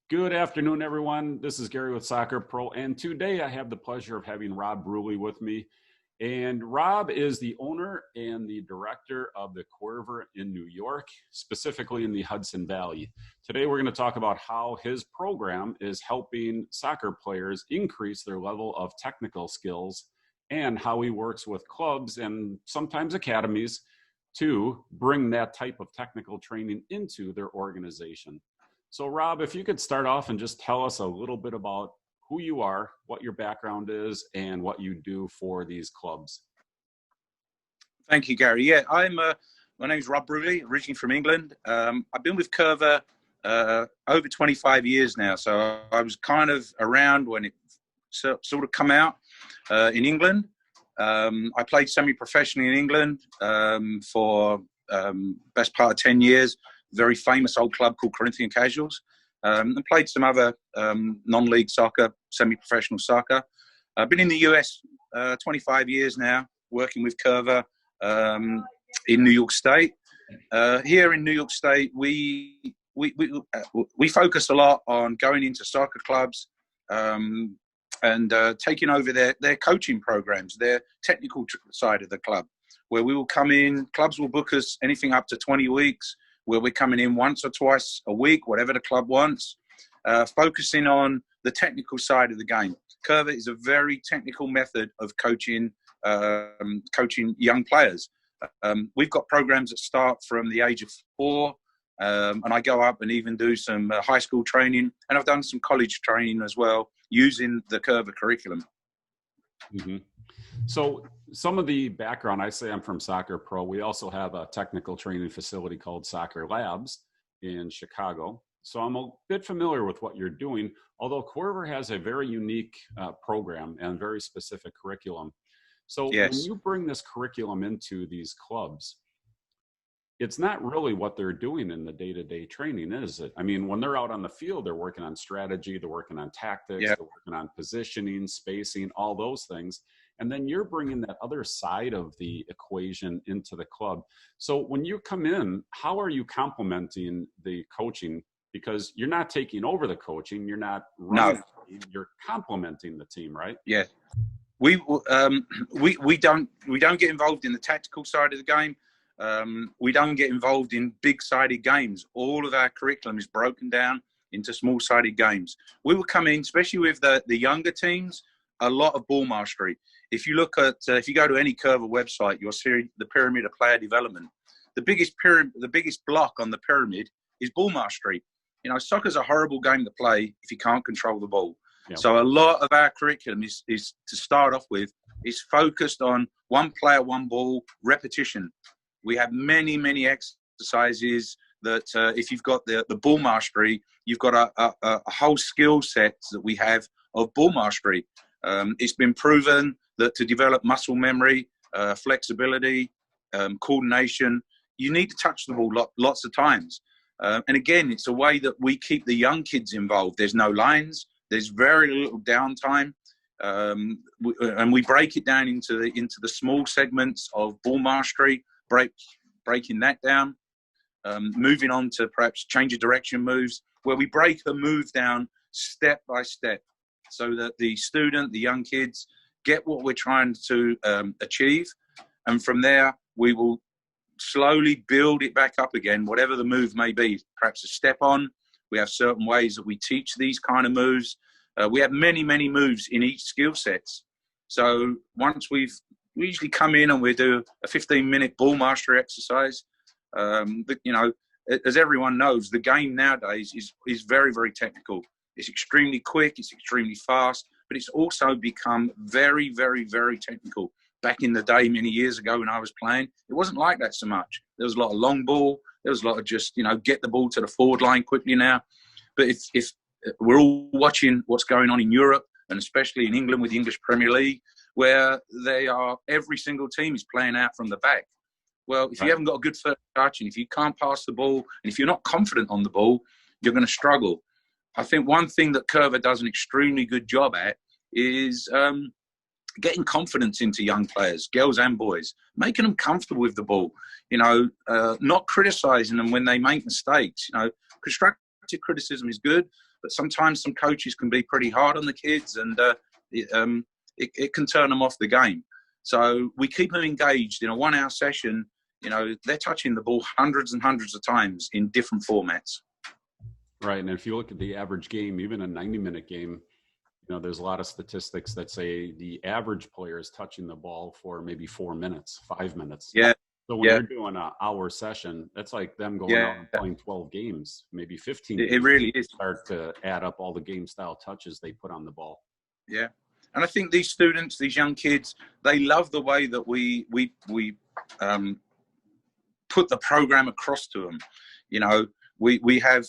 Good afternoon, everyone. This is Gary with Soccer Pro, and today I have the pleasure of having Rob Bruley with me. And Rob is the owner and the director of the Coerver in New York, specifically in the Hudson Valley. Today we're going to talk about how his program is helping soccer players increase their level of technical skills and how he works with clubs and sometimes academies to bring that type of technical training into their organization. So Rob, if you could start off and just tell us a little bit about who you are, what your background is, and what you do for these clubs. Thank you, Gary. Yeah, my name's Rob Bruley, originally from England. I've been with Coerver over 25 years now, so I was kind of around when it sort of come out in England. I played semi-professionally in England for best part of 10 years. Very famous old club called Corinthian Casuals, and played some other non-league soccer, semi-professional soccer. I've been in the US 25 years now, working with Coerver in New York State. Here in New York State, we focus a lot on going into soccer clubs and taking over their coaching programs, their technical side of the club, where we will come in. Clubs will book us anything up to 20 weeks. Where we're coming in once or twice a week, whatever the club wants, focusing on the technical side of the game. Coerver is a very technical method of coaching young players. We've got programs that start from the age of 4, and I go up and even do some high school training, and I've done some college training as well using the Coerver curriculum. Mm-hmm. So some of the background, I say I'm from Soccer Pro. We also have a technical training facility called Soccer Labs in Chicago. So I'm a bit familiar with what you're doing, although Coerver has a very unique program and very specific curriculum. So Yes. When you bring this curriculum into these clubs, it's not really what they're doing in the day-to-day training, is it? I mean, when they're out on the field, they're working on strategy, they're working on tactics, Yeah. they're working on positioning, spacing, all those things. And then you're bringing that other side of the equation into the club. So when you come in, how are you complementing the coaching? Because you're not taking over the coaching, you're not running the team, you're complementing the team, right? Yeah. We don't get involved in the tactical side of the game. We don't get involved in big-sided games. All of our curriculum is broken down into small-sided games. We will come in, especially with the younger teams, a lot of ball mastery. If you look at, if you go to any Coerver website, you'll see the pyramid of player development. The biggest block on the pyramid is ball mastery. You know, soccer's a horrible game to play if you can't control the ball. Yeah. So a lot of our curriculum is to start off with, is focused on one player, one ball, repetition. We have many exercises that if you've got the ball mastery, you've got a whole skill set that we have of ball mastery. It's been proven that to develop muscle memory, flexibility, coordination, you need to touch the ball lots of times. And again, it's a way that we keep the young kids involved. There's no lines. There's very little downtime. And we break it down into the small segments of ball mastery, breaking that down, moving on to perhaps change of direction moves, where we break the move down step by step so that the student, the young kids, get what we're trying to achieve. And from there, we will slowly build it back up again, whatever the move may be, perhaps a step on. We have certain ways that we teach these kind of moves. We have many moves in each skill sets. So once we usually come in and we do a 15-minute ball mastery exercise. But, you know, as everyone knows, the game nowadays is very technical. It's extremely quick, it's extremely fast, but it's also become very technical. Back in the day, many years ago when I was playing, it wasn't like that so much. There was a lot of long ball. There was a lot of just, you know, get the ball to the forward line quickly now. But if we're all watching what's going on in Europe, and especially in England with the English Premier League, where every single team is playing out from the back. Well, if you haven't got a good first touch, and if you can't pass the ball, and if you're not confident on the ball, you're going to struggle. I think one thing that Coerver does an extremely good job at is getting confidence into young players, girls and boys, making them comfortable with the ball, you know, not criticizing them when they make mistakes. You know, constructive criticism is good, but sometimes some coaches can be pretty hard on the kids, and it can turn them off the game. So we keep them engaged in a 1 hour session. You know, they're touching the ball hundreds and hundreds of times in different formats. Right. And if you look at the average game, even a 90-minute game, you know, there's a lot of statistics that say the average player is touching the ball for maybe 4 minutes, 5 minutes. Yeah. So when you're doing an hour session, that's like them going out and playing 12 games, maybe 15 games. It really is. Start to add up all the game style touches they put on the ball. Yeah. And I think these students, these young kids, they love the way that we put the program across to them. You know, we have,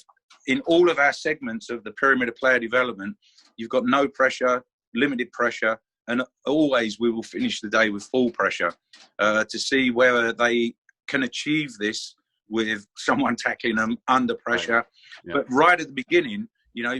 in all of our segments of the pyramid of player development, you've got no pressure, limited pressure, and always we will finish the day with full pressure to see whether they can achieve this with someone tackling them under pressure. Right. Yeah. But right at the beginning, you know,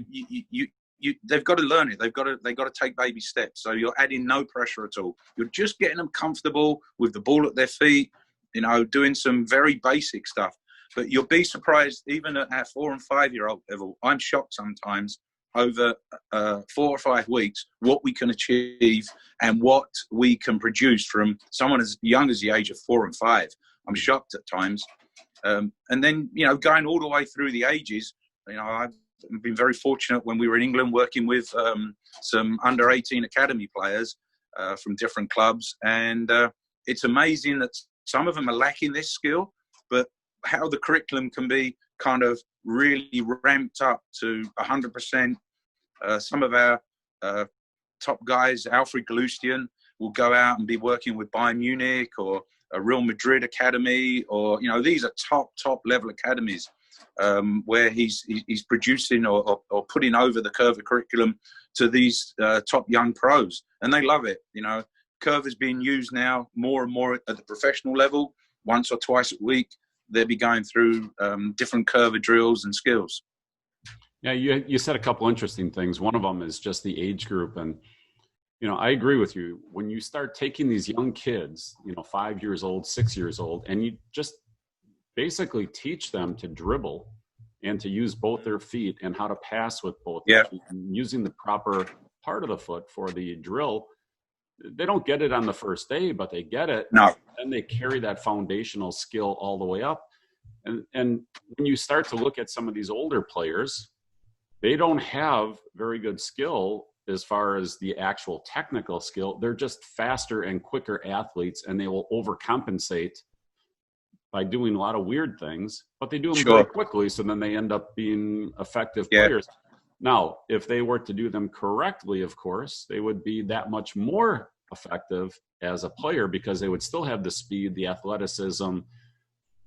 they've got to learn it. They've got to take baby steps. So you're adding no pressure at all. You're just getting them comfortable with the ball at their feet, you know, doing some very basic stuff. But you'll be surprised, even at our 4 and 5 year old level, I'm shocked sometimes over 4 or 5 weeks, what we can achieve and what we can produce from someone as young as the age of 4 and 5. I'm shocked at times. And then, you know, going all the way through the ages, you know, I've been very fortunate when we were in England working with some under 18 academy players from different clubs. And it's amazing that some of them are lacking this skill, but how the curriculum can be kind of really ramped up to 100%. Some of our top guys, Alfred Galustian, will go out and be working with Bayern Munich or a Real Madrid academy, or, you know, these are top level academies where he's producing or putting over the Coerver curriculum to these top young pros, and they love it. You know, Coerver is being used now more and more at the professional level. Once or twice a week, they'll be going through different Coerver drills and skills. Yeah, you said a couple interesting things. One of them is just the age group. And, you know, I agree with you. When you start taking these young kids, you know, 5 years old, 6 years old, and you just basically teach them to dribble and to use both their feet and how to pass with both feet, and using the proper part of the foot for the drill. They don't get it on the first day, but they get it. No. And they carry that foundational skill all the way up. And when you start to look at some of these older players, they don't have very good skill as far as the actual technical skill. They're just faster and quicker athletes, and they will overcompensate by doing a lot of weird things, but they do them very quickly. So then they end up being effective players. Now, if they were to do them correctly, of course, they would be that much more effective as a player, because they would still have the speed, the athleticism,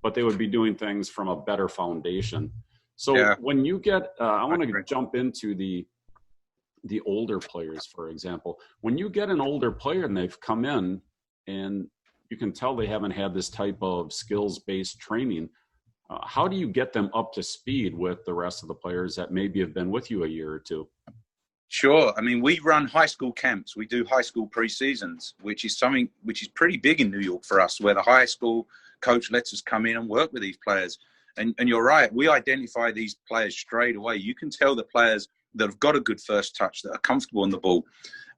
but they would be doing things from a better foundation. So when you get, I want to jump into the older players, for example. When you get an older player and they've come in and you can tell they haven't had this type of skills-based training, how do you get them up to speed with the rest of the players that maybe have been with you a year or two? Sure. I mean, we run high school camps. We do high school pre-seasons, which is something which is pretty big in New York for us, where the high school coach lets us come in and work with these players. And you're right, we identify these players straight away. You can tell the players that have got a good first touch, that are comfortable on the ball.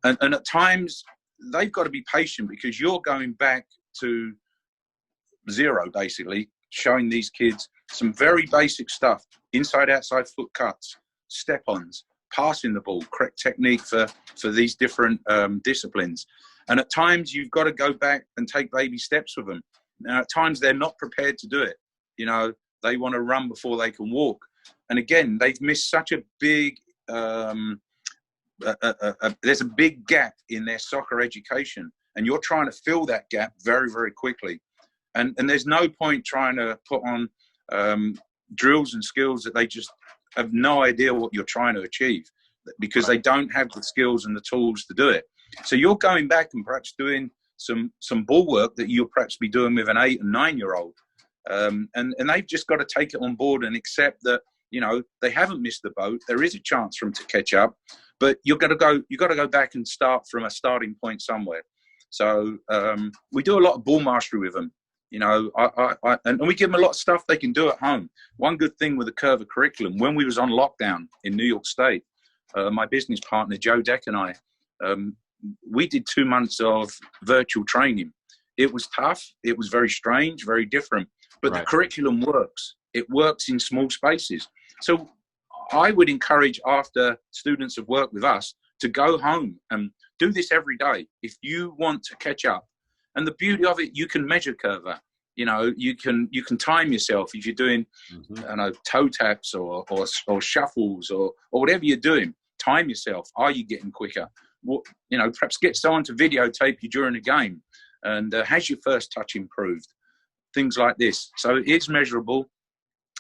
And at times, they've got to be patient, because you're going back to zero, basically, showing these kids some very basic stuff: inside, outside foot cuts, step-ons, passing the ball, correct technique for these different disciplines. And at times, you've got to go back and take baby steps with them. Now, at times, they're not prepared to do it. You know, they want to run before they can walk. And again, they've missed such a big, there's a big gap in their soccer education. And you're trying to fill that gap very, very quickly. And there's no point trying to put on drills and skills that they just have no idea what you're trying to achieve, because they don't have the skills and the tools to do it. So you're going back and perhaps doing some ball work that you'll perhaps be doing with an 8 and 9 year old. And they've just got to take it on board and accept that, you know, they haven't missed the boat. There is a chance for them to catch up, but you've got to go back and start from a starting point somewhere. So we do a lot of ball mastery with them. You know, and we give them a lot of stuff they can do at home. One good thing with the Coerver curriculum, when we was on lockdown in New York State, my business partner, Joe Deck, and I, we did 2 months of virtual training. It was tough. It was very strange, very different. But the curriculum works. It works in small spaces. So I would encourage, after students have worked with us, to go home and do this every day if you want to catch up. And the beauty of it, you can measure Coerver. You know, you can time yourself if you're doing, I don't know, toe taps or shuffles or whatever you're doing. Time yourself. Are you getting quicker? You know, perhaps get someone to videotape you during a game. And has your first touch improved? Things like this. So it is measurable,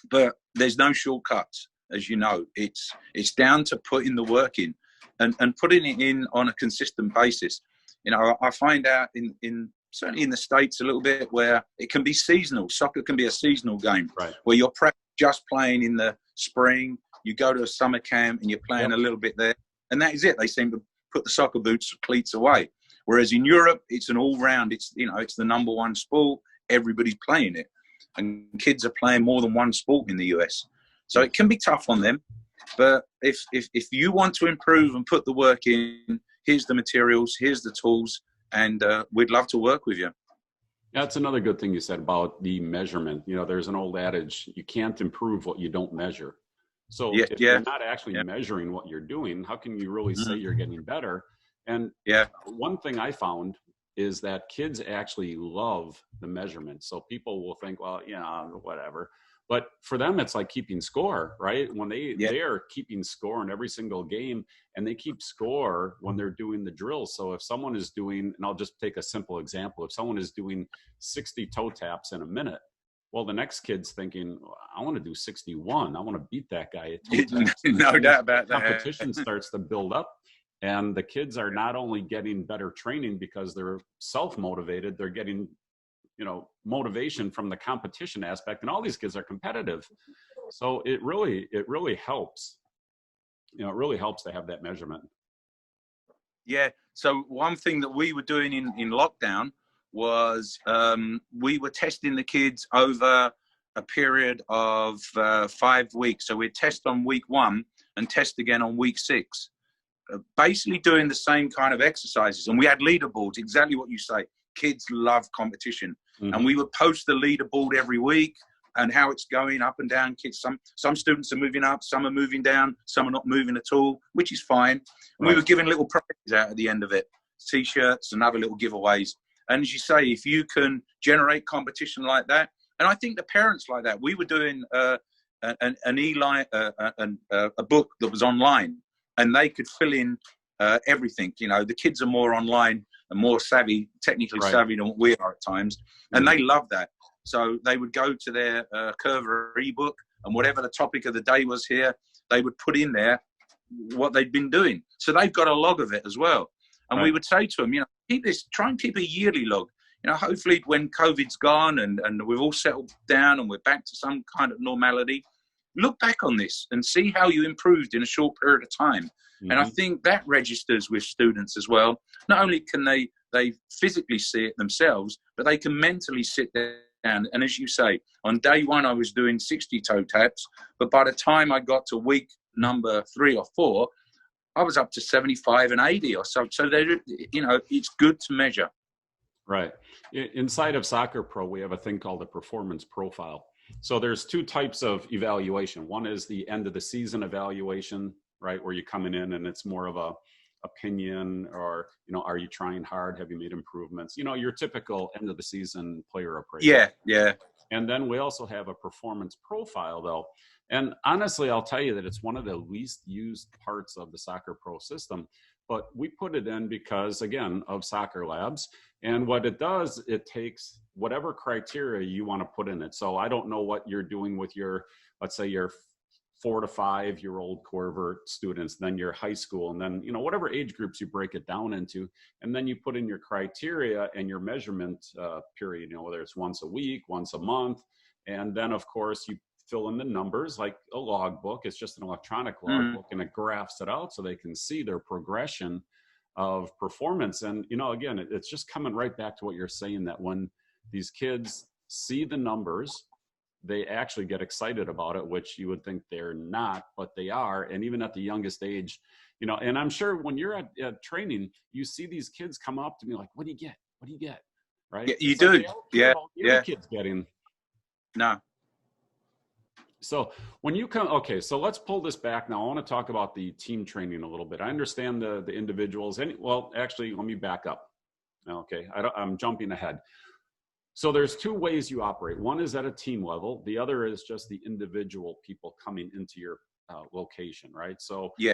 but there's no shortcuts, as you know. It's down to putting the work in and putting it in on a consistent basis. You know, I find out in certainly in the States a little bit where it can be seasonal. Soccer can be a seasonal game, where you're just playing in the spring. You go to a summer camp and you're playing a little bit there, and that is it. They seem to put the soccer boots, cleats away. Whereas in Europe, it's an all-round. It's, you know, it's the number one sport. Everybody's playing it, and kids are playing more than one sport in the US. So it can be tough on them. But if you want to improve and put the work in, here's the materials, here's the tools, and we'd love to work with you. That's another good thing you said about the measurement. You know, there's an old adage, you can't improve what you don't measure. So if you're not actually measuring what you're doing, how can you really say you're getting better? And one thing I found is that kids actually love the measurement. So people will think, well, yeah, whatever. But for them, it's like keeping score, right? When they are keeping score in every single game, and they keep score when they're doing the drills. So if someone is doing, and I'll just take a simple example, if someone is doing 60 toe taps in a minute, well, the next kid's thinking, I want to do 61. I want to beat that guy at toe taps. No doubt about that. Competition starts to build up. And the kids are not only getting better training because they're self-motivated, they're getting, you know, motivation from the competition aspect, and all these kids are competitive. So it really helps. You know, it really helps to have that measurement. Yeah. So one thing that we were doing in lockdown was we were testing the kids over a period of 5 weeks. So we'd test on week 1 and test again on week 6. Basically doing the same kind of exercises. And we had leaderboards, exactly what you say. Kids love competition. And we would post the leaderboard every week and how it's going up and down. Kids, some students are moving up, some are moving down, some are not moving at all, which is fine. And we were giving little prizes out at the end of it, T-shirts and other little giveaways. And as you say, if you can generate competition like that, and I think the parents like that. We were doing a book that was online, and they could fill in everything. You know, the kids are more online and more savvy, technically savvy than what we are at times, and they love that. So they would go to their Coerver ebook, and whatever the topic of the day was here, they would put in there what they'd been doing. So they've got a log of it as well. And we would say to them, you know, try and keep a yearly log. You know, hopefully when COVID's gone and we've all settled down and we're back to some kind of normality, look back on this and see how you improved in a short period of time. And I think that registers with students as well. Not only can they physically see it themselves, but they can mentally sit there. And as you say, on day 1, I was doing 60 toe taps, but by the time I got to week number 3 or 4, I was up to 75 and 80 or so. So, you know, it's good to measure. Right. Inside of Soccer Pro, we have a thing called a performance profile. So there's 2 types of evaluation. One is the end of the season evaluation, right, where you're coming in and it's more of a opinion, or, you know, are you trying hard? Have you made improvements? You know, your typical end of the season player appraisal. Yeah. And then we also have a performance profile, though. And honestly, I'll tell you that it's one of the least used parts of the Soccer Pro system. But we put it in because, again, of Soccer Labs. And what it does, it takes whatever criteria you want to put in it. So I don't know what you're doing with your, let's say, your 4 to 5 year old Coerver students, then your high school, and then, you know, whatever age groups you break it down into. And then you put in your criteria and your measurement period, you know, whether it's once a week, once a month. And then, of course, you fill in the numbers like a logbook. It's just an electronic logbook, and it graphs it out so they can see their progression of performance. And, you know, again, it's just coming right back to what you're saying, that when these kids see the numbers, they actually get excited about it, which you would think they're not, but they are. And even at the youngest age, you know, and I'm sure when you're at training, you see these kids come up to me like, what do you get? What do you get? Right? Yeah, you It's like do. they don't care Yeah, about the other yeah. kids getting. No. So when you come, okay, so let's pull this back now. I want to talk about the team training a little bit. I understand the individuals. Well, actually, let me back up. Okay, I'm jumping ahead. So there's two ways you operate. One is at a team level. The other is just the individual people coming into your location, right? So Yeah.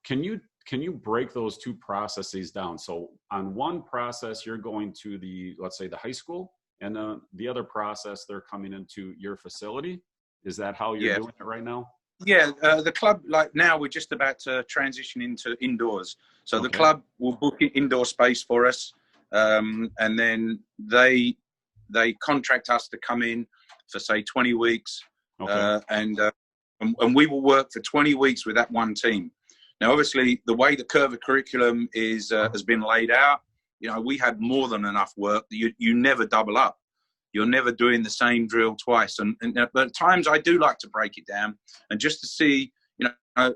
can you break those two processes down? So on one process, you're going to let's say the high school, and the other process, they're coming into your facility. Is that how you're doing it right now? Yeah, the club, like now we're just about to transition into indoors. So the club will book indoor space for us, and then they contract us to come in for say 20 weeks, and we will work for 20 weeks with that one team. Now, obviously, the way the Coerver curriculum is has been laid out, you know, we have more than enough work. You never double up. You're never doing the same drill twice. But at times I do like to break it down and just to see, you know,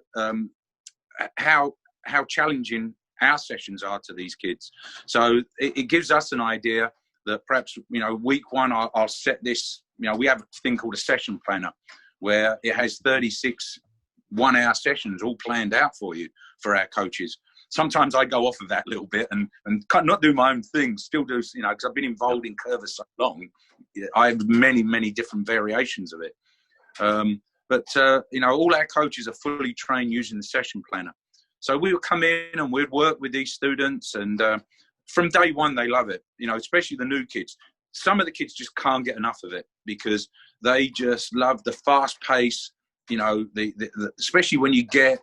how challenging our sessions are to these kids. So it gives us an idea that perhaps, you know, week one, I'll set this, you know, we have a thing called a session planner where it has 36 1-hour sessions all planned out for you, for our coaches. Sometimes I go off of that a little bit and not do my own thing, still do, you know, because I've been involved in Coerver so long. I have many different variations of it. But you know, all our coaches are fully trained using the session planner. So we would come in and we'd work with these students, and from day one, they love it, you know, especially the new kids. Some of the kids just can't get enough of it because they just love the fast pace, you know, especially when you get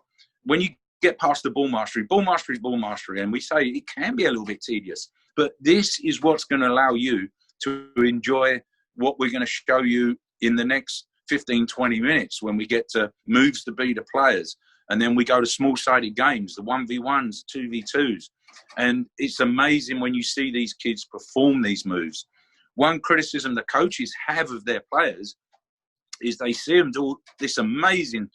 past the ball mastery. Ball mastery is ball mastery, and we say it can be a little bit tedious, but this is what's going to allow you to enjoy what we're going to show you in the next 15, 20 minutes when we get to moves to beat the players. And then we go to small-sided games, the 1v1s, 2v2s. And it's amazing when you see these kids perform these moves. One criticism the coaches have of their players is they see them do this amazing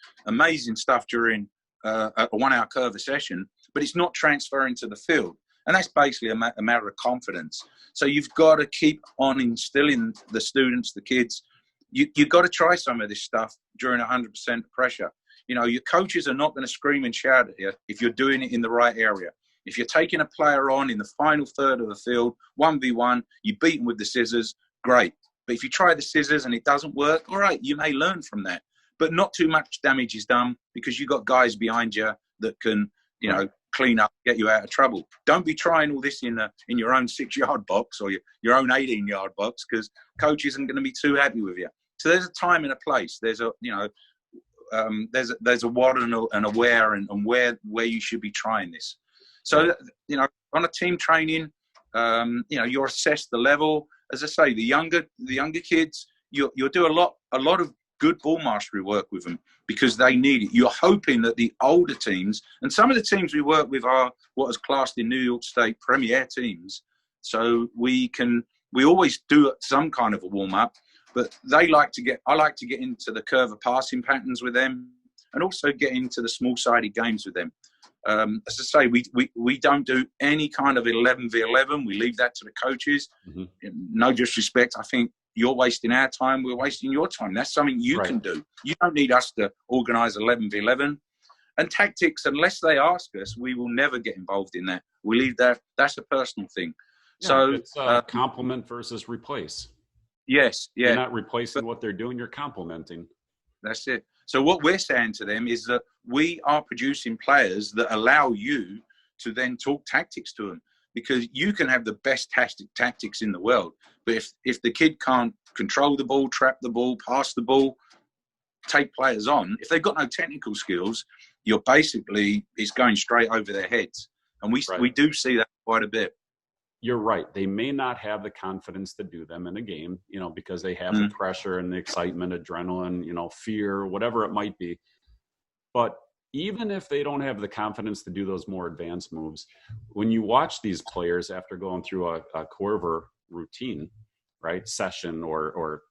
stuff during a 1-hour Coerver session, but it's not transferring to the field. And that's basically a matter of confidence. So you've got to keep on instilling the students, the kids. You've got to try some of this stuff during 100% pressure. You know, your coaches are not going to scream and shout at you if you're doing it in the right area. If you're taking a player on in the final third of the field, 1v1, you beat them with the scissors, great. But if you try the scissors and it doesn't work, all right, you may learn from that. But not too much damage is done because you've got guys behind you that can, you know, clean up, get you out of trouble. Don't be trying all this in your own 6-yard box or your own 18-yard box, because coach isn't going to be too happy with you. So there's a time and a place. There's a, you know, there's a what and a where and where you should be trying this. So, you know, on a team training, you know, you're assessed the level. As I say, the younger kids, you'll do a lot of good ball mastery work with them because they need it. You're hoping that the older teams, and some of the teams we work with are what is classed in New York State premier teams. So we always do some kind of a warm up, but I like to get into the Coerver passing patterns with them and also get into the small-sided games with them. As I say, we don't do any kind of 11v11. We leave that to the coaches. Mm-hmm. No disrespect. I think you're wasting our time. We're wasting your time. That's something you can do. You don't need us to organise 11v11. And tactics, unless they ask us, we will never get involved in that. We leave that. That's a personal thing. Yeah, so it's complement versus replace. Yes. Yeah. You're not replacing what they're doing. You're complementing. That's it. So what we're saying to them is that we are producing players that allow you to then talk tactics to them, because you can have the best tactics in the world, but if the kid can't control the ball, trap the ball, pass the ball, take players on, if they've got no technical skills, you're basically, it's going straight over their heads. And we do see that quite a bit. You're right. They may not have the confidence to do them in a game, you know, because they have the pressure and the excitement, adrenaline, you know, fear, whatever it might be. But even if they don't have the confidence to do those more advanced moves, when you watch these players after going through a Coerver routine, right, session or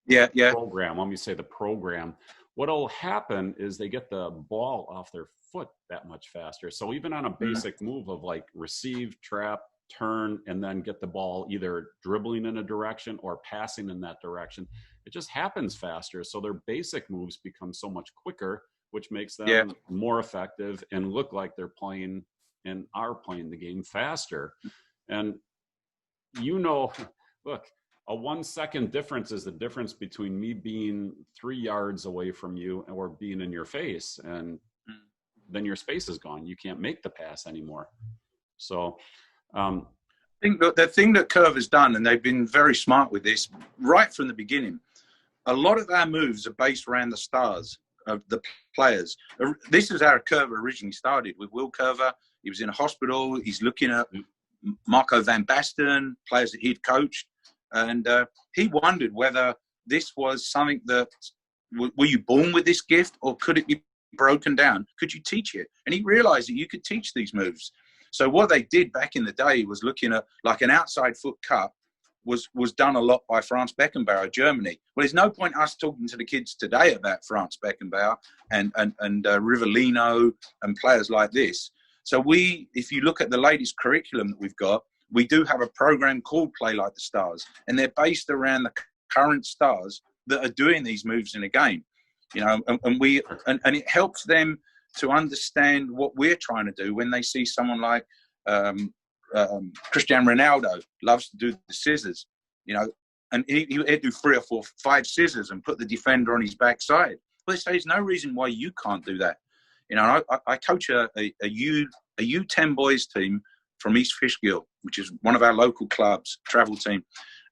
Yeah, yeah. program. Let me say the program. What'll happen is they get the ball off their foot that much faster. So even on a basic move of like receive, trap, turn, and then get the ball either dribbling in a direction or passing in that direction, it just happens faster. So their basic moves become so much quicker, which makes them more effective and look like they're playing and are playing the game faster. And look, a 1 second difference is the difference between me being 3 yards away from you or being in your face, and then your space is gone. You can't make the pass anymore. So I think that the thing that Coerver's done, and they've been very smart with this right from the beginning, a lot of our moves are based around the stars of the players. This is how Coerver originally started, with Will Coerver. He was in a hospital. He's looking at Marco van Basten, players that he'd coached. And he wondered whether this was something that, were you born with this gift, or could it be broken down? Could you teach it? And he realized that you could teach these moves. So what they did back in the day was looking at, like, an outside foot cut was done a lot by Franz Beckenbauer of Germany. Well, there's no point us talking to the kids today about Franz Beckenbauer and Rivellino and players like this. So if you look at the latest curriculum that we've got, we do have a program called Play Like the Stars, and they're based around the current stars that are doing these moves in a game, and it helps them to understand what we're trying to do when they see someone like Cristiano Ronaldo loves to do the scissors, and he'd do 3 or 4, 5 scissors and put the defender on his backside. Well, they say there's no reason why you can't do that. I coach a U10 boys team from East Fishkill, which is one of our local clubs, travel team.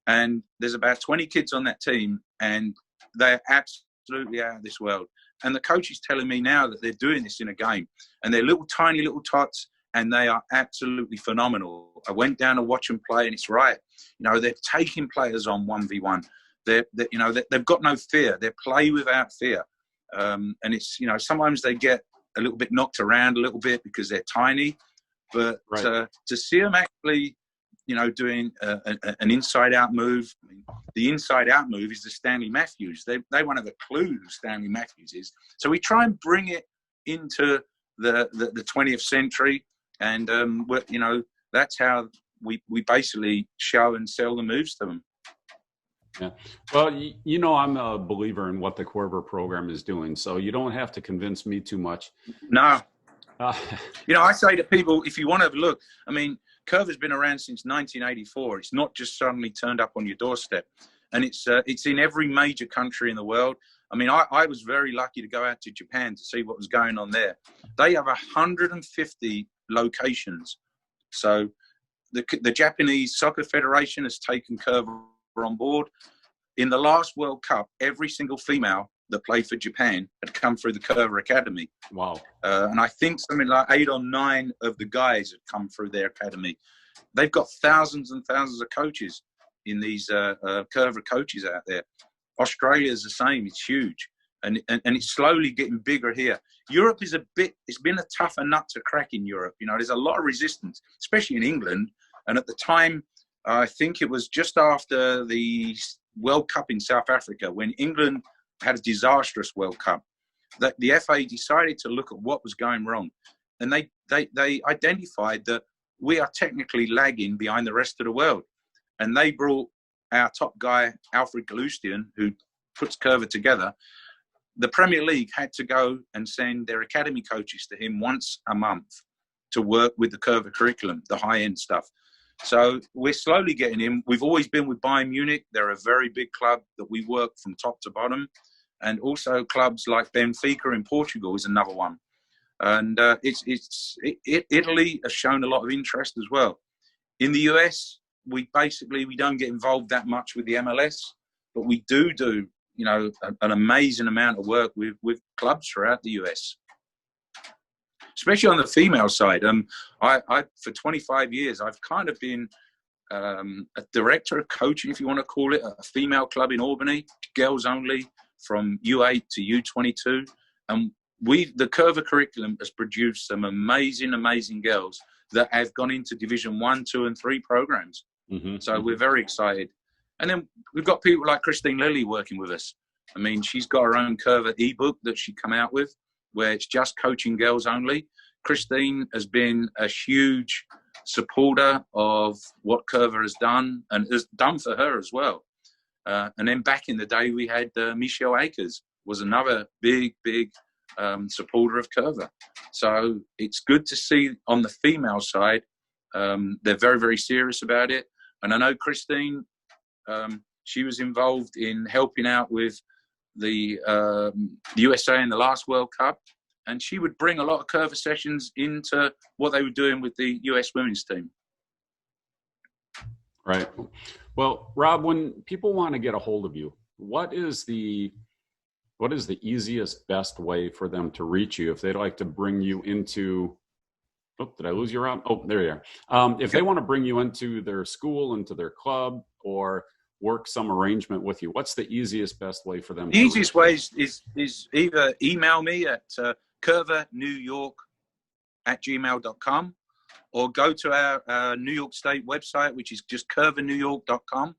And there's about 20 kids on that team, and they're absolutely out of this world. And the coach is telling me now that they're doing this in a game, and they're little tiny little tots, and they are absolutely phenomenal. I went down to watch them play, and it's right. They're taking players on 1v1. They've got no fear. They play without fear. And it's, sometimes they get a little bit knocked around a little bit because they're tiny. But to see them actually, doing an inside-out move. I mean, the inside-out move is the Stanley Matthews. They won't have a clue who Stanley Matthews is. So we try and bring it into the 20th century, and that's how we basically show and sell the moves to them. Yeah. Well, I'm a believer in what the Coerver program is doing, so you don't have to convince me too much. No. I say to people, if you want to have a look, I mean, Coerver's been around since 1984. It's not just suddenly turned up on your doorstep. And it's in every major country in the world. I mean, I was very lucky to go out to Japan to see what was going on there. They have 150 locations. So the Japanese Soccer Federation has taken Coerver on board. In the last World Cup, every single female that played for Japan had come through the Coerver Academy. Wow. And I think something like 8 or 9 of the guys had come through their academy. They've got thousands and thousands of coaches in these Coerver coaches out there. Australia is the same. It's huge. And it's slowly getting bigger here. Europe is it's been a tougher nut to crack in Europe. There's a lot of resistance, especially in England. And at the time, I think it was just after the World Cup in South Africa, when England had a disastrous World Cup, that the FA decided to look at what was going wrong. And they identified that we are technically lagging behind the rest of the world. And they brought our top guy, Alfred Galustian, who puts Coerver together. The Premier League had to go and send their academy coaches to him once a month to work with the Coerver curriculum, the high-end stuff. So we're slowly getting in. We've always been with Bayern Munich. They're a very big club that we work from top to bottom. And also clubs like Benfica in Portugal is another one. And Italy has shown a lot of interest as well. In the US, we don't get involved that much with the MLS, but we do an amazing amount of work with clubs throughout the US. Especially on the female side. I for 25 years, I've kind of been a director of coaching, if you want to call it, a female club in Albany, girls only, from U8 to U22. And the Coerver curriculum has produced some amazing, amazing girls that have gone into Division 1, 2, and 3 programs. Mm-hmm. So we're very excited. And then we've got people like Christine Lilly working with us. I mean, she's got her own Coerver ebook that she come out with, where it's just coaching girls only. Christine has been a huge supporter of what Coerver has done and has done for her as well. And then back in the day, we had Michelle Akers was another big supporter of Coerver. So it's good to see on the female side, they're very, very serious about it. And I know Christine, she was involved in helping out with the USA in the last World Cup. And she would bring a lot of Coerver sessions into what they were doing with the US women's team. Right. Well, Rob, when people want to get a hold of you, what is the easiest, best way for them to reach you if they'd like to bring you into, oh, did I lose you, Rob? Oh, there you are. If they want to bring you into their school, into their club, or work some arrangement with you, what's the easiest, best way for them? The easiest way is either email me at coervernewyork@gmail.com or go to our New York State website, which is just coervernewyork.com.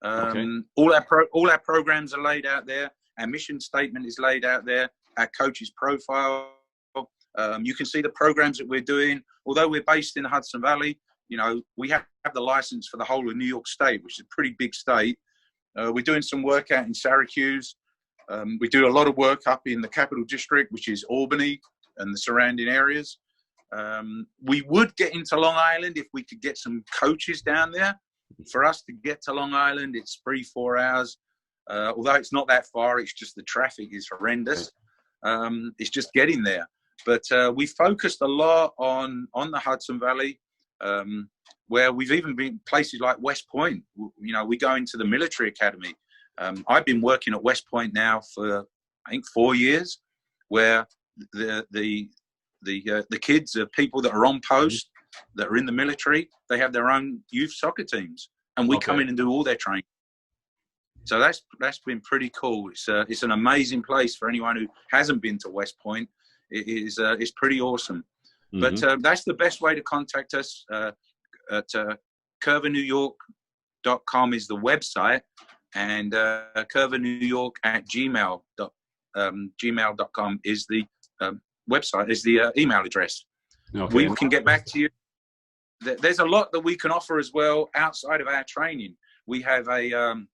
Okay. All our programs are laid out there. Our mission statement is laid out there. Our coach's profile. You can see the programs that we're doing. Although we're based in the Hudson Valley, you know, we have the license for the whole of New York State, which is a pretty big state. We're doing some work out in Syracuse. We do a lot of work up in the Capital District, which is Albany and the surrounding areas. We would get into Long Island if we could get some coaches down there. For us to get to Long Island, it's 3-4 hours. Although it's not that far, it's just the traffic is horrendous. It's just getting there. But we focused a lot on the Hudson Valley, where we've even been places like West Point. You know, we go into the military academy. I've been working at West Point now for, I think, 4 years, where the kids are people that are on post, that are in the military. They have their own youth soccer teams, and we come in and do all their training. So that's been pretty cool. It's an amazing place for anyone who hasn't been to West Point. It's pretty awesome. But that's the best way to contact us. At coervernewyork.com is the website, and coervernewyork@gmail.com is the website, is the email address. Okay. We can get back to you. There's a lot that we can offer as well outside of our training. We have an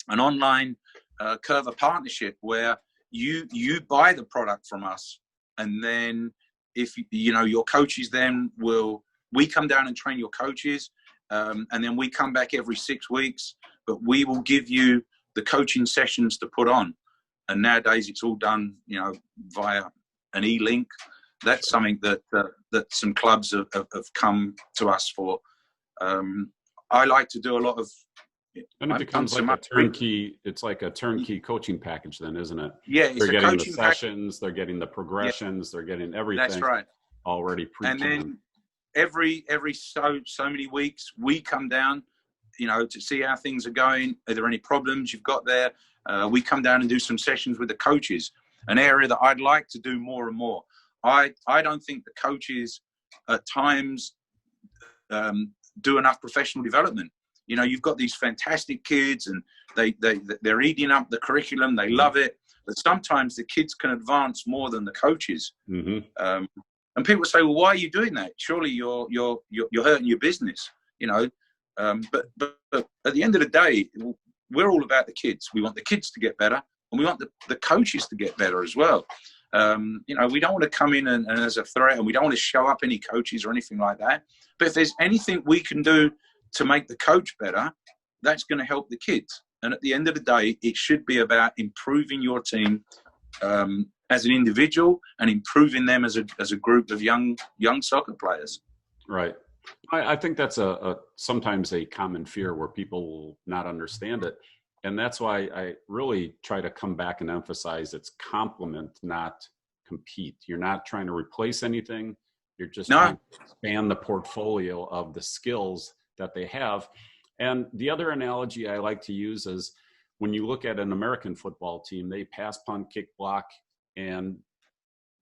online Coerver partnership where you buy the product from us, and then if you know your coaches, then we come down and train your coaches, and then we come back every 6 weeks, but we will give you the coaching sessions to put on. And nowadays it's all done, you know, via an e-link. That's something that some clubs have come to us for. I like to do a lot of. And it becomes like a turnkey. It's like a turnkey coaching package, then, isn't it? Yeah, it's they're getting the sessions, they're getting the progressions, they're getting everything. That's right. Already pre-planned. And then every so many weeks we come down, you know, to see how things are going. Are there any problems you've got there? We come down and do some sessions with the coaches. An area that I'd like to do more and more. I don't think the coaches at times do enough professional development. You know, you've got these fantastic kids, and they're eating up the curriculum. They love it, but sometimes the kids can advance more than the coaches. And people say, "Well, why are you doing that? Surely you're hurting your business." You know, but at the end of the day, we're all about the kids. We want the kids to get better, and we want the coaches to get better as well. You know, we don't want to come in and as a threat, and we don't want to show up any coaches or anything like that. But if there's anything we can do to make the coach better, that's going to help the kids. And at the end of the day, it should be about improving your team as an individual and improving them as a group of young soccer players. Right. I think that's sometimes a common fear where people will not understand it. And that's why I really try to come back and emphasize it's complement, not compete. You're not trying to replace anything. You're just trying to expand the portfolio of the skills that they have. And the other analogy I like to use is when you look at an American football team, they pass, punt, kick, block, and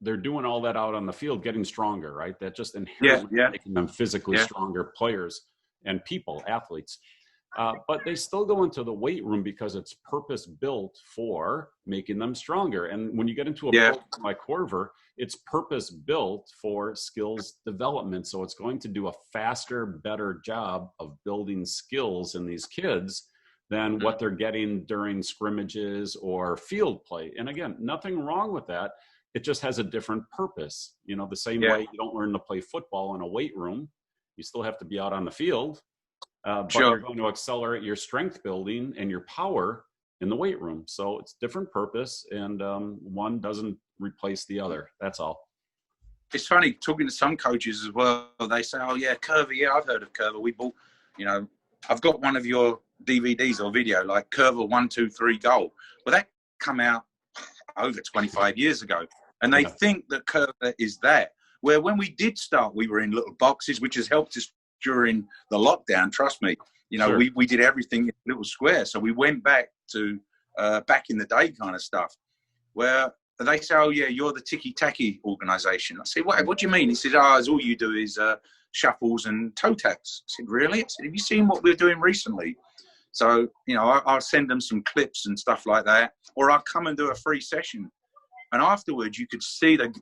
they're doing all that out on the field, getting stronger, right? That just inherently making them physically stronger players and people, athletes. But they still go into the weight room because it's purpose built for making them stronger. And when you get into a program like Coerver, it's purpose built for skills development. So it's going to do a faster, better job of building skills in these kids than what they're getting during scrimmages or field play. And again, nothing wrong with that. It just has a different purpose. You know, the same way you don't learn to play football in a weight room, you still have to be out on the field. But you're going to accelerate your strength building and your power in the weight room. So it's different purpose, and one doesn't replace the other. That's all. It's funny, talking to some coaches as well, they say, oh, yeah, Coerver, yeah, I've heard of Coerver. We bought, you know, I've got one of your DVDs or video, like Coerver 1, 2, 3 goal. Well, that come out over 25 years ago. And they think that Coerver is that. Where when we did start, we were in little boxes, which has helped us during the lockdown, trust me. You know, we did everything in little squares. So we went back to back in the day kind of stuff, where they say, oh, yeah, you're the ticky-tacky organisation. I said, what do you mean? He said, oh, all you do is shuffles and toe taps. I said, really? I said, have you seen what we're doing recently? So, you know, I'll send them some clips and stuff like that, or I'll come and do a free session. And afterwards, you could see that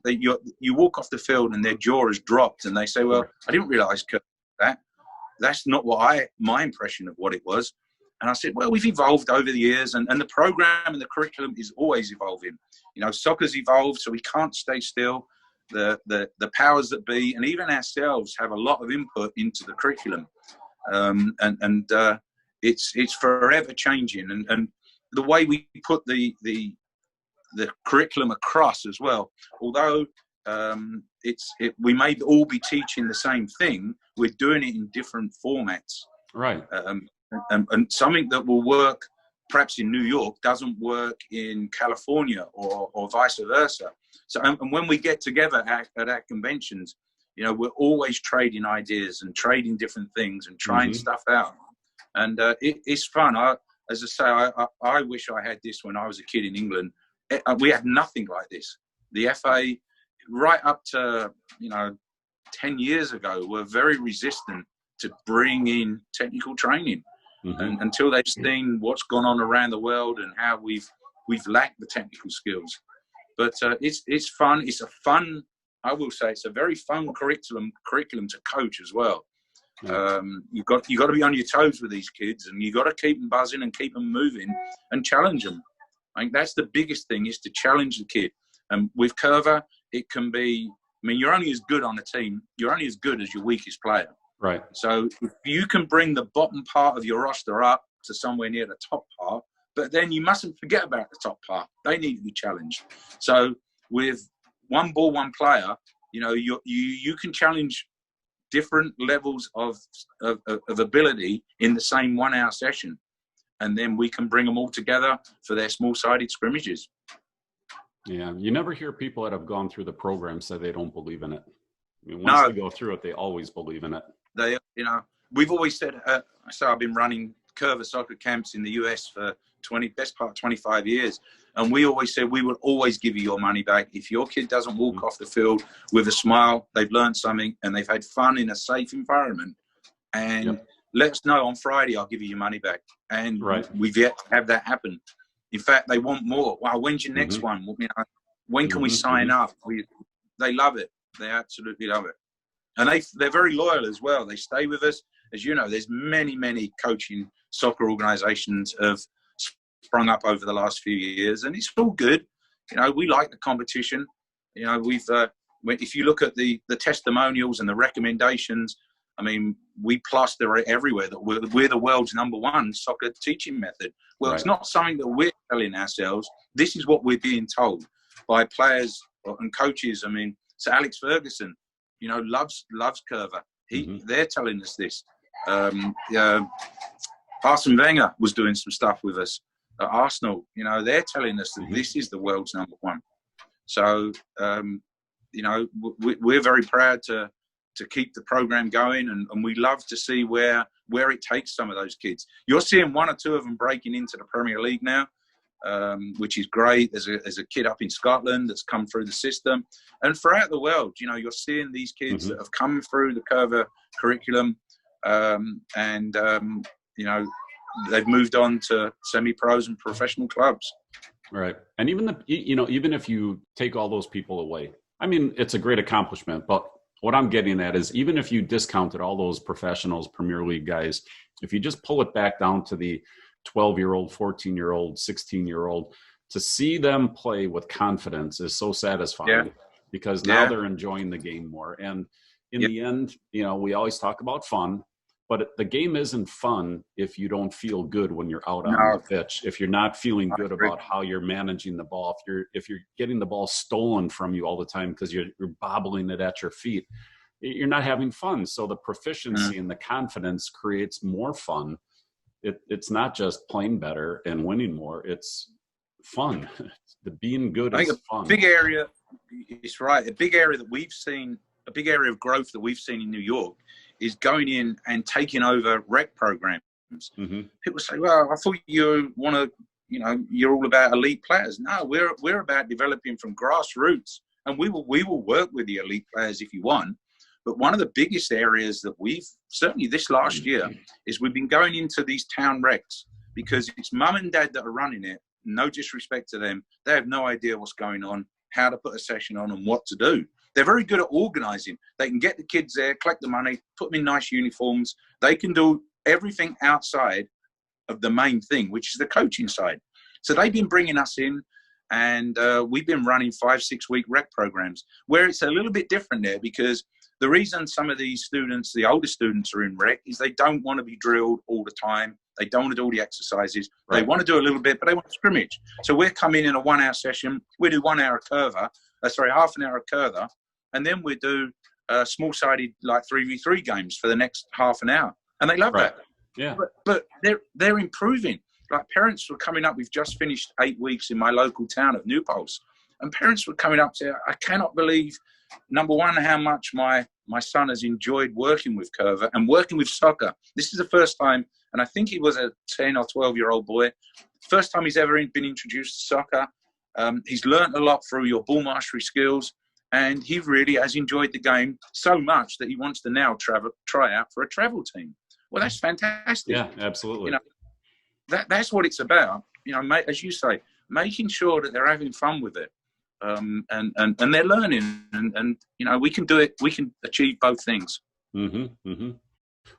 you walk off the field and their jaw is dropped, and they say, well, I didn't realise that's not my impression of what it was. And I said, well, we've evolved over the years, and the program and the curriculum is always evolving. You know, soccer's evolved, so we can't stay still. The powers that be, and even ourselves, have a lot of input into the curriculum. It's forever changing. And the way we put the curriculum across as well, although we may all be teaching the same thing, we're doing it in different formats. Right. And something that will work perhaps in New York doesn't work in California or vice versa. So, and when we get together at our conventions, you know, we're always trading ideas and trading different things and trying stuff out. And it's fun. As I say, I wish I had this when I was a kid in England. We had nothing like this. The FA, right up to, 10 years ago, were very resistant to bring in technical training. And until they've seen what's gone on around the world and how we've lacked the technical skills. But it's fun. It's a fun, I will say, it's a very fun curriculum to coach as well. You've got to be on your toes with these kids, and you've got to keep them buzzing and keep them moving and challenge them. I think that's the biggest thing, is to challenge the kid. And with Coerver, it can be, you're only as good on a team. You're only as good as your weakest player. Right. So if you can bring the bottom part of your roster up to somewhere near the top part, but then you mustn't forget about the top part. They need to be challenged. So with one ball, one player, you can challenge different levels of ability in the same 1 hour session. And then we can bring them all together for their small-sided scrimmages. Yeah, you never hear people that have gone through the program say they don't believe in it. Once they go through it, they always believe in it. We've always said, so I've been running Coerver soccer camps in the US for best part of 25 years. And we always said we will always give you your money back. If your kid doesn't walk off the field with a smile, they've learned something and they've had fun in a safe environment. And let us know on Friday, I'll give you your money back. And we've yet to have that happen. In fact, they want more. Wow, when's your next one? When can we sign up? They love it. They absolutely love it. And they're very loyal as well. They stay with us. As you know, there's many, many coaching soccer organizations have sprung up over the last few years, and it's all good. We like the competition. If you look at the testimonials and the recommendations, we plaster it everywhere that we're the world's #1 soccer teaching method. Well, It's not something that we're telling ourselves. This is what we're being told by players and coaches. Sir Alex Ferguson, loves Coerver. They're telling us this. Arsene Wenger was doing some stuff with us at Arsenal. They're telling us that this is the world's #1. So, we're very proud to keep the program going, and we love to see where it takes some of those kids. You're seeing 1 or 2 of them breaking into the Premier League now, which is great. There's a kid up in Scotland that's come through the system, and throughout the world, you're seeing these kids that have come through the Coerver curriculum, they've moved on to semi-pros and professional clubs. Right. And even if you take all those people away, I mean, it's a great accomplishment, but what I'm getting at is even if you discounted all those professionals, Premier League guys, if you just pull it back down to the 12-year-old, 14-year-old, 16-year-old, to see them play with confidence is so satisfying because now they're enjoying the game more. And in the end, we always talk about fun, but the game isn't fun if you don't feel good when you're out on the pitch. If you're not feeling good about how you're managing the ball, if you're getting the ball stolen from you all the time because you're bobbling it at your feet, you're not having fun. So the proficiency and the confidence creates more fun. It's not just playing better and winning more. It's fun. The being good is fun. Big area. It's right. A big area that we've seen, a big area of growth that we've seen in New York is going in and taking over rec programs. Mm-hmm. People say, well, I thought you want to, you're all about elite players. No, we're about developing from grassroots, and we will work with the elite players if you want. But one of the biggest areas that we've, certainly this last year, is we've been going into these town recs because it's mum and dad that are running it. No disrespect to them. They have no idea what's going on, how to put a session on and what to do. They're very good at organising. They can get the kids there, collect the money, put them in nice uniforms. They can do everything outside of the main thing, which is the coaching side. So they've been bringing us in, and we've been running 5-6 week rec programs where it's a little bit different there, because the reason some of these students, the older students, are in rec is they don't want to be drilled all the time. They don't want to do all the exercises. Right. They want to do a little bit, but they want to scrimmage. So we're coming in a 1 hour session. We do 1 hour Coerver, half an hour of Coerver, and then we do small-sided like 3v3 games for the next half an hour. And they love that. Yeah. But they're improving. Like parents were coming up, we've just finished 8 weeks in my local town of New Paltz, and parents were coming up saying, I cannot believe, number one, how much my son has enjoyed working with Coerver and working with soccer. This is the first time, and I think he was a 10 or 12-year-old boy, first time he's ever been introduced to soccer. He's learnt a lot through your ball mastery skills, and he really has enjoyed the game so much that he wants to now try out for a travel team. Well, that's fantastic. Yeah, absolutely. That's what it's about. As you say, making sure that they're having fun with it, and they're learning, and we can do it. We can achieve both things. Mm-hmm, mm-hmm.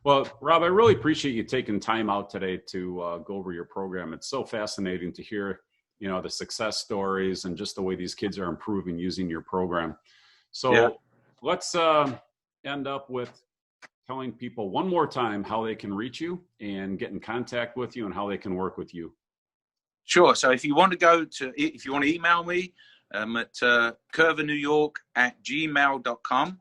Well, Rob, I really appreciate you taking time out today to go over your program. It's so fascinating to hear, the success stories and just the way these kids are improving using your program. So let's end up with telling people one more time how they can reach you and get in contact with you and how they can work with you. Sure. So if you want to email me at coervernewyork@gmail.com,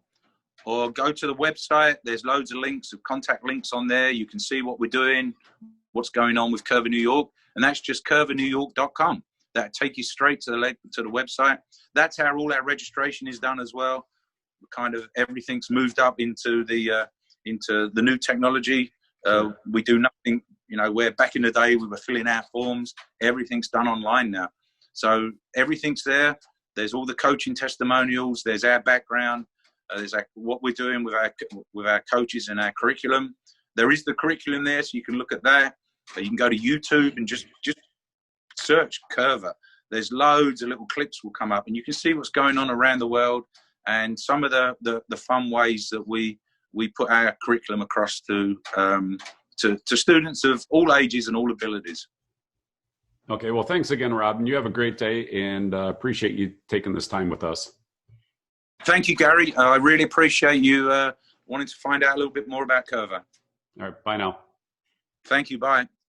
or go to the website. There's loads of links, of contact links on there. You can see what we're doing, what's going on with Coerver New York, and that's just coervernewyork.com. That'll take you straight to the website. That's how all our registration is done as well. Kind of everything's moved up into the new technology. We do nothing, where back in the day we were filling out forms. Everything's done online now. So everything's there. There's all the coaching testimonials. There's our background. There's what we're doing with our coaches and our curriculum. There is the curriculum there, so you can look at that. You can go to YouTube and just search Coerver. There's loads of little clips will come up, and you can see what's going on around the world and some of the fun ways that we put our curriculum across to students of all ages and all abilities. Okay, well, thanks again, Rob, and you have a great day, and appreciate you taking this time with us. Thank you, Gary. I really appreciate you wanting to find out a little bit more about Coerver. All right, bye now. Thank you. Bye.